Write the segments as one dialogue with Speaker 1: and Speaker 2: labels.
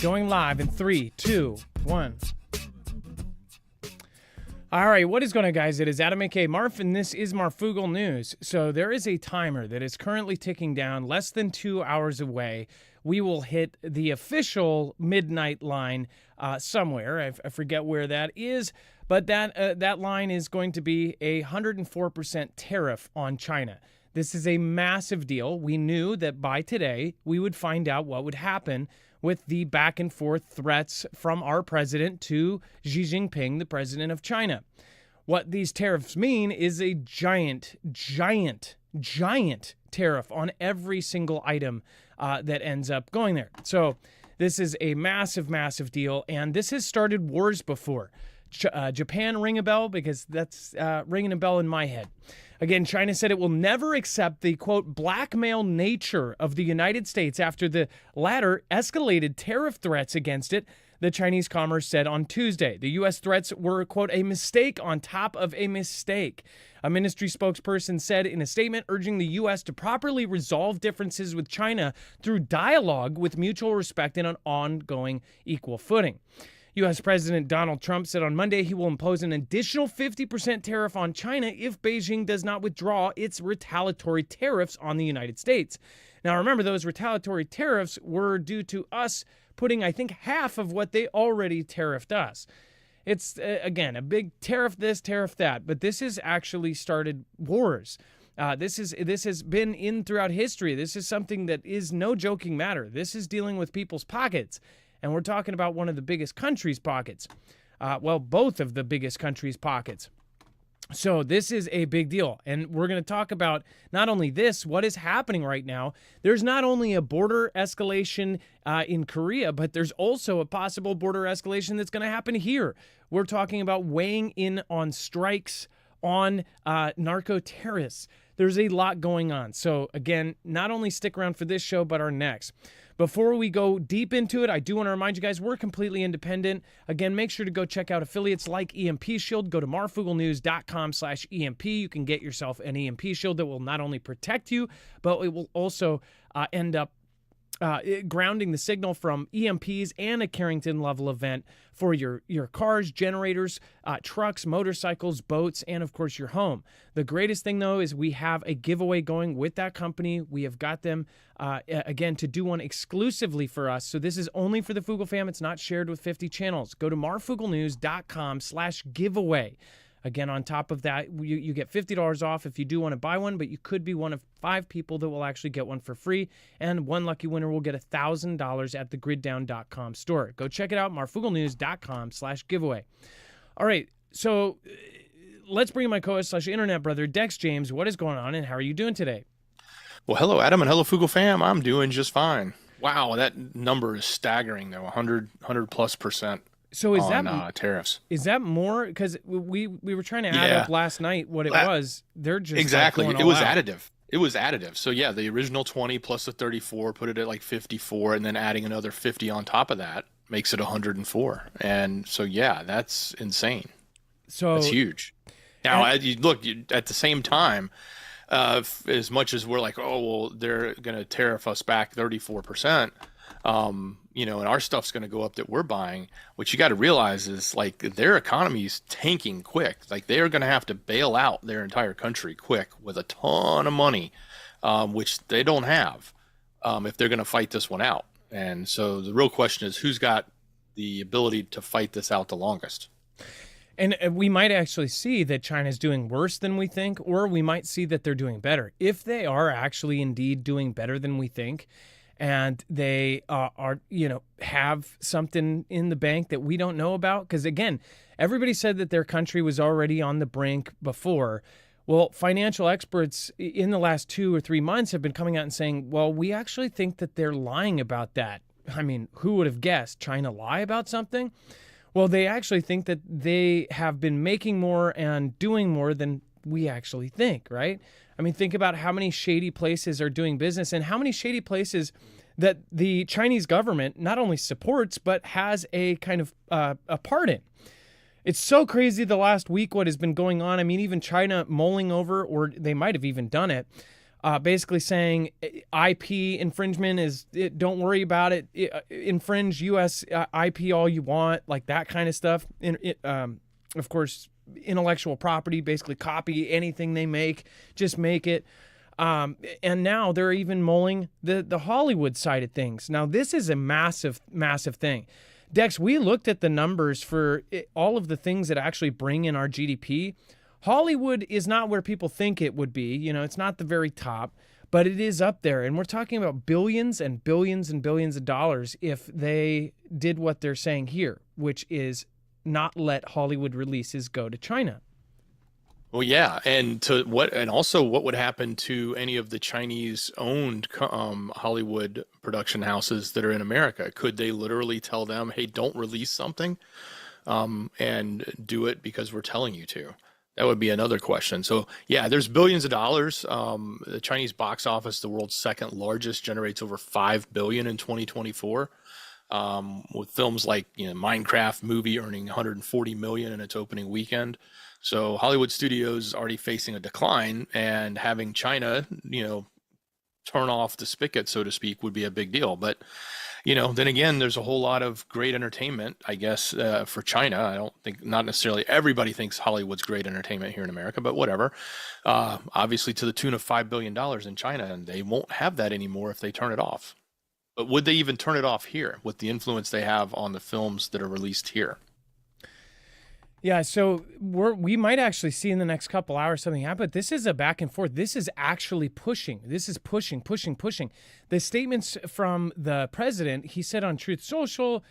Speaker 1: Going live in 3, 2, 1. All right, what is going on, guys? It is Adam, a.k.a. Marf, and this is Marfoogle News. So there is a timer that is currently ticking down. Less than 2 hours away, we will hit the official midnight line somewhere. I forget where that is, but that line is going to be a 104% tariff on China. This is a massive deal. We knew that by today, we would find out what would happen with the back and forth threats from our president to Xi Jinping, the president of China. What these tariffs mean is a giant tariff on every single item that ends up going there. So this is a massive deal, and this has started wars before. Japan, ring a bell, because that's ringing a bell in my head. Again, China said it will never accept the, quote, blackmail nature of the United States after the latter escalated tariff threats against it, the Chinese Commerce said on Tuesday. The U.S. threats were, quote, a mistake on top of a mistake. A ministry spokesperson said in a statement urging the U.S. to properly resolve differences with China through dialogue with mutual respect and an ongoing equal footing. U.S. President Donald Trump said on Monday he will impose an additional 50% tariff on China if Beijing does not withdraw its retaliatory tariffs on the United States. Now, remember, those retaliatory tariffs were due to us putting, I think, half of what they already tariffed us. It's, again, a big tariff this, tariff that, but this has actually started wars. This has been in throughout history. This is something that is no joking matter. This is dealing with people's pockets. And we're talking about one of the biggest countries' pockets. Both of the biggest countries' pockets. So this is a big deal. And we're going to talk about not only this, what is happening right now. There's not only a border escalation in Korea, but there's also a possible border escalation that's going to happen here. We're talking about weighing in on strikes on narco-terrorists. There's a lot going on. So again, not only stick around for this show, but our next. Before we go deep into it, I do want to remind you guys, we're completely independent. Again, make sure to go check out affiliates like EMP Shield. Go to marfooglenews.com/EMP. You can get yourself an EMP Shield that will not only protect you, but it will also end up grounding the signal from EMPs and a Carrington level event for your cars, generators, trucks, motorcycles, boats, and of course your home. The greatest thing though is we have a giveaway going with that company. We have got them again to do one exclusively for us. So this is only for the Foogle fam. It's not shared with 50 channels. Go to marfooglenews.com/giveaway. Again, on top of that, you get $50 off if you do want to buy one, but you could be one of 5 people that will actually get one for free, and one lucky winner will get $1,000 at the griddown.com store. Go check it out, marfooglenews.com/giveaway. All right, so let's bring in my co-host/internet brother, Dex James. What is going on, and how are you doing today?
Speaker 2: Well, hello, Adam, and hello, Foogle fam. I'm doing just fine. Wow, that number is staggering, though, 100+%.
Speaker 1: So is
Speaker 2: that tariffs?
Speaker 1: Is that more? Because we were trying to add up last night what it was. They're just
Speaker 2: exactly.
Speaker 1: Like
Speaker 2: it was additive. It was additive. So yeah, the original 20 plus the 34 put it at like 54, and then adding another 50 on top of that makes it 104. And so yeah, that's insane. So that's huge. Now, at the same time, as much as we're like, oh well, they're going to tariff us back 34%. And our stuff's going to go up that we're buying. What you got to realize is like their economy's tanking quick. Like they are going to have to bail out their entire country quick with a ton of money, which they don't have if they're going to fight this one out. And so the real question is who's got the ability to fight this out the longest?
Speaker 1: And we might actually see that China's doing worse than we think, or we might see that they're doing better. If they are actually indeed doing better than we think, and they have something in the bank that we don't know about. Because again, everybody said that their country was already on the brink before. Well, financial experts in the last 2 or 3 months have been coming out and saying, well, we actually think that they're lying about that. I mean, who would have guessed China lie about something? Well, they actually think that they have been making more and doing more than we actually think, right? I mean, think about how many shady places are doing business and how many shady places that the Chinese government not only supports, but has a kind of a part in. It's so crazy the last week what has been going on. I mean, even China mulling over, or they might have even done it, basically saying IP infringement don't worry about it. Infringe U.S. IP all you want, like that kind of stuff. Of course, intellectual property, basically copy anything they make, just make it. And now they're even mulling the Hollywood side of things. Now, this is a massive, massive thing. Dex, we looked at the numbers for all of the things that actually bring in our GDP. Hollywood is not where people think it would be. You know, it's not the very top, but it is up there. And we're talking about billions and billions and billions of dollars if they did what they're saying here, which is not let Hollywood releases go to China.
Speaker 2: Well, yeah, and also what would happen to any of the Chinese-owned Hollywood production houses that are in America? Could they literally tell them, "Hey, don't release something, and do it because we're telling you to"? That would be another question. So, yeah, there's billions of dollars. The Chinese box office, the world's second largest, generates over $5 billion in 2024. With films like Minecraft movie earning $140 million in its opening weekend. So Hollywood studios is already facing a decline, and having China, turn off the spigot, so to speak, would be a big deal. But, then again, there's a whole lot of great entertainment, I guess, for China. I don't think, not necessarily everybody thinks Hollywood's great entertainment here in America, but whatever. Obviously to the tune of $5 billion in China, and they won't have that anymore if they turn it off. But would they even turn it off here with the influence they have on the films that are released here?
Speaker 1: Yeah, so we might actually see in the next couple hours something happen. But this is a back and forth. This is actually pushing. This is pushing. The statements from the president, he said on Truth Social,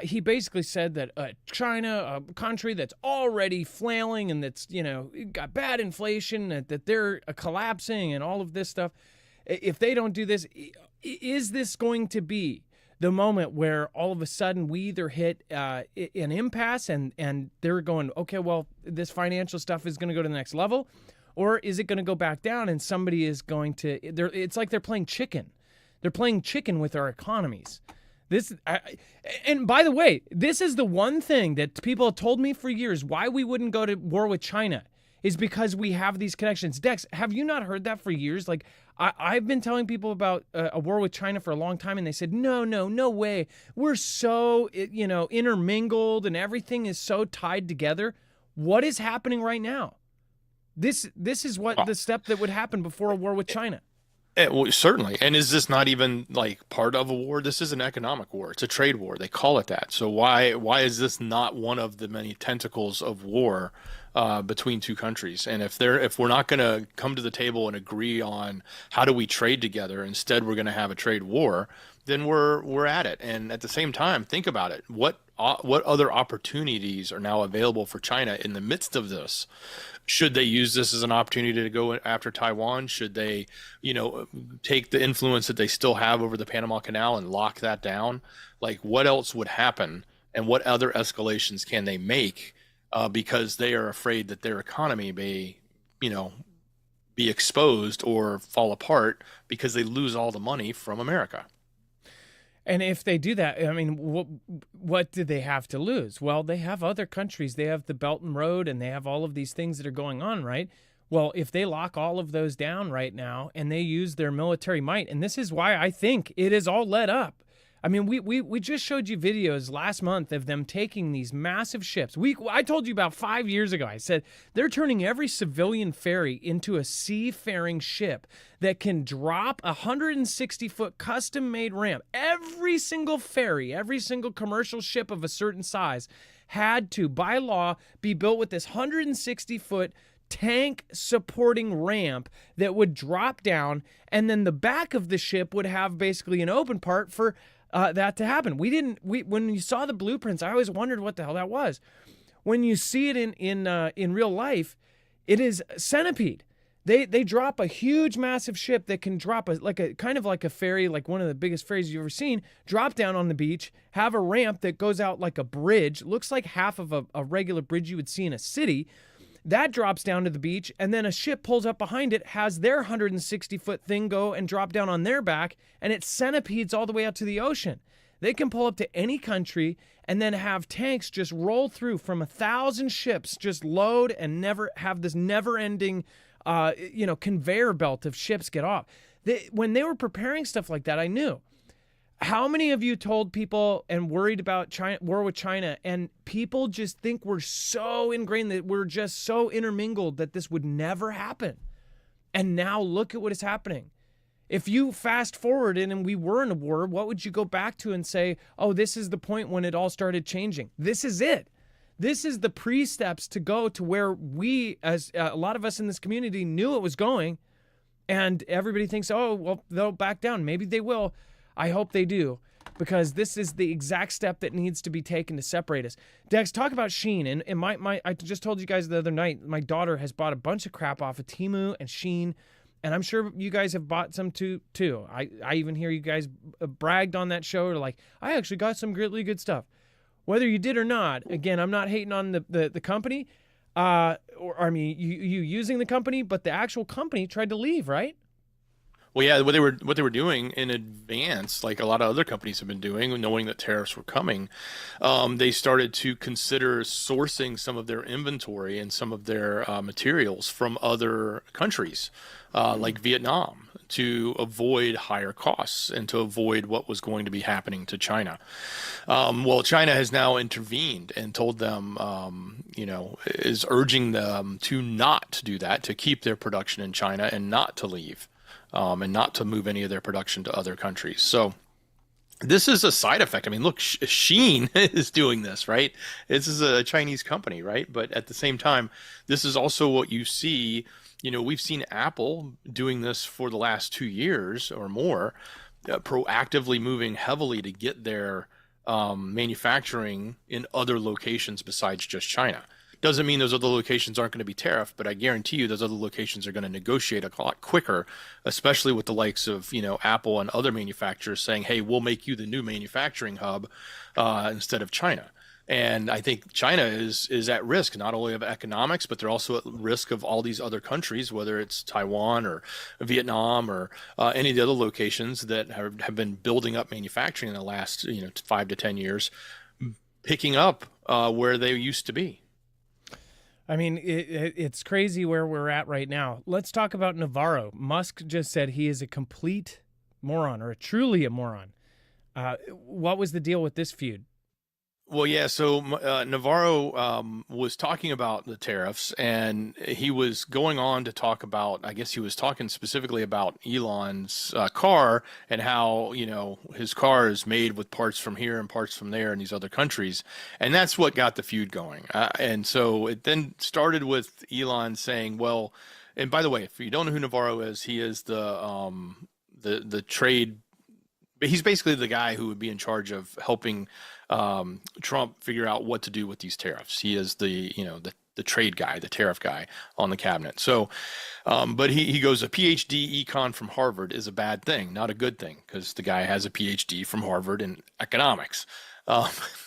Speaker 1: he basically said that China, a country that's already flailing and that's, got bad inflation, that they're collapsing and all of this stuff. If they don't do this, is this going to be the moment where all of a sudden we either hit an impasse and they're going, okay, well, this financial stuff is going to go to the next level, or is it going to go back down and somebody is going to, it's like they're playing chicken. They're playing chicken with our economies. And by the way, this is the one thing that people have told me for years, why we wouldn't go to war with China is because we have these connections. Dex, have you not heard that for years? Like, I've been telling people about a war with China for a long time, and they said, no way. We're so, intermingled, and everything is so tied together. What is happening right now? This is what the step that would happen before a war with China.
Speaker 2: Well, certainly. And is this not even like part of a war? This is an economic war. It's a trade war. They call it that. So why is this not one of the many tentacles of war between two countries? And if we're not going to come to the table and agree on how do we trade together, instead we're going to have a trade war, then we're at it. And at the same time, think about it. What other opportunities are now available for China in the midst of this? Should they use this as an opportunity to go after Taiwan? Should they, take the influence that they still have over the Panama Canal and lock that down? Like, what else would happen, and what other escalations can they make because they are afraid that their economy may, be exposed or fall apart because they lose all the money from America?
Speaker 1: And if they do that, I mean, what do they have to lose? Well, they have other countries. They have the Belt and Road, and they have all of these things that are going on, right? Well, if they lock all of those down right now and they use their military might, and this is why I think it is all led up. I mean, we just showed you videos last month of them taking these massive ships. I told you about 5 years ago, I said they're turning every civilian ferry into a seafaring ship that can drop a 160-foot custom-made ramp. Every single ferry, every single commercial ship of a certain size had to, by law, be built with this 160-foot tank supporting ramp that would drop down, and then the back of the ship would have basically an open part for that to happen. When you saw the blueprints, I always wondered what the hell that was. When you see it in real life, it is centipede. They drop a huge, massive ship that can drop kind of like a ferry, like one of the biggest ferries you've ever seen, drop down on the beach, have a ramp that goes out like a bridge, looks like half of a regular bridge you would see in a city. That drops down to the beach, and then a ship pulls up behind it, has their 160-foot thing go and drop down on their back, and it centipedes all the way out to the ocean. They can pull up to any country and then have tanks just roll through from 1,000 ships, just load and never have this never-ending conveyor belt of ships get off. When they were preparing stuff like that, I knew. How many of you told people and worried about China, war with China, and people just think we're so ingrained, that we're just so intermingled that this would never happen? And now look at what is happening. If you fast forward and we were in a war, what would you go back to and say, oh, this is the point when it all started changing? This is it. This is the pre-steps to go to where we, as a lot of us in this community, knew it was going. And everybody thinks, oh, well, they'll back down. Maybe they will. I hope they do, because this is the exact step that needs to be taken to separate us. Dex, talk about Shein. And I just told you guys the other night, my daughter has bought a bunch of crap off of Temu and Shein, and I'm sure you guys have bought some too. I even hear you guys bragged on that show, or like, I actually got some really good stuff. Whether you did or not, again, I'm not hating on the company, you using the company, but the actual company tried to leave, right?
Speaker 2: Well, yeah, what they were doing in advance, like a lot of other companies have been doing, knowing that tariffs were coming, they started to consider sourcing some of their inventory and some of their materials from other countries, like Vietnam, to avoid higher costs and to avoid what was going to be happening to China. Well, China has now intervened and told them, is urging them to not do that, to keep their production in China and not to leave. And not to move any of their production to other countries. So this is a side effect. I mean, look, Shein is doing this, right? This is a Chinese company, right? But at the same time, this is also what you see. We've seen Apple doing this for the last 2 years or more, proactively moving heavily to get their manufacturing in other locations besides just China. Doesn't mean those other locations aren't going to be tariffed, but I guarantee you those other locations are going to negotiate a lot quicker, especially with the likes of, Apple and other manufacturers saying, hey, we'll make you the new manufacturing hub instead of China. And I think China is at risk, not only of economics, but they're also at risk of all these other countries, whether it's Taiwan or Vietnam or any of the other locations that have been building up manufacturing in the last 5 to 10 years, picking up where they used to be.
Speaker 1: I mean, it's crazy where we're at right now. Let's talk about Navarro. Musk just said he is a complete moron, or truly a moron. What was the deal with this feud?
Speaker 2: Well, yeah, so Navarro was talking about the tariffs, and he was going on to talk about, I guess he was talking specifically about Elon's car and how, his car is made with parts from here and parts from there in these other countries. And that's what got the feud going. And so it then started with Elon saying, well, and by the way, if you don't know who Navarro is, he is the trade. He's basically the guy who would be in charge of helping Trump figure out what to do with these tariffs. He is the trade guy, the tariff guy on the cabinet. So, but he goes, a PhD econ from Harvard is a bad thing, not a good thing, because the guy has a PhD from Harvard in economics.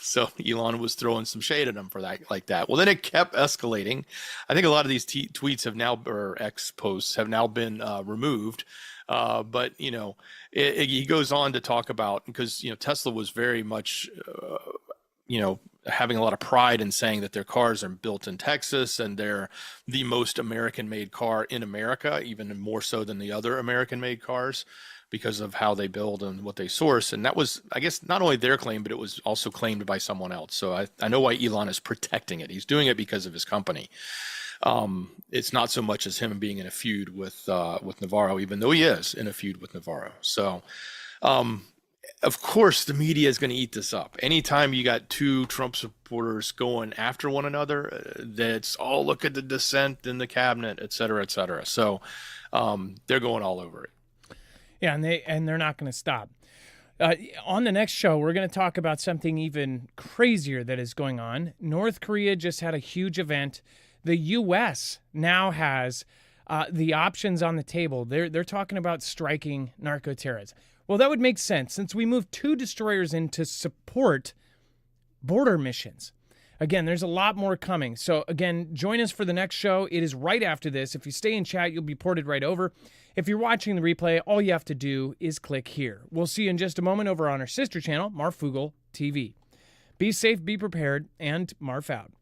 Speaker 2: So Elon was throwing some shade at him for that, like that. Well, then it kept escalating. I think a lot of these tweets have now, or X posts have now been removed. But he goes on to talk about, because Tesla was very much having a lot of pride in saying that their cars are built in Texas and they're the most American-made car in America, even more so than the other American-made cars, because of how they build and what they source. And that was, I guess, not only their claim, but it was also claimed by someone else. So I know why Elon is protecting it. He's doing it because of his company. It's not so much as him being in a feud with Navarro, even though he is in a feud with Navarro. So, of course, the media is going to eat this up. Anytime you got two Trump supporters going after one another, that's, oh, look at the dissent in the cabinet, et cetera, et cetera. So, they're going all over it.
Speaker 1: Yeah, and they're not going to stop. On the next show, we're going to talk about something even crazier that is going on. North Korea just had a huge event. The U.S. now has the options on the table. They're talking about striking narco-terrorists. Well, that would make sense since we moved 2 destroyers in to support border missions. Again, there's a lot more coming. So again, join us for the next show. It is right after this. If you stay in chat, you'll be ported right over. If you're watching the replay, all you have to do is click here. We'll see you in just a moment over on our sister channel, Marfoogle TV. Be safe, be prepared, and Marf out.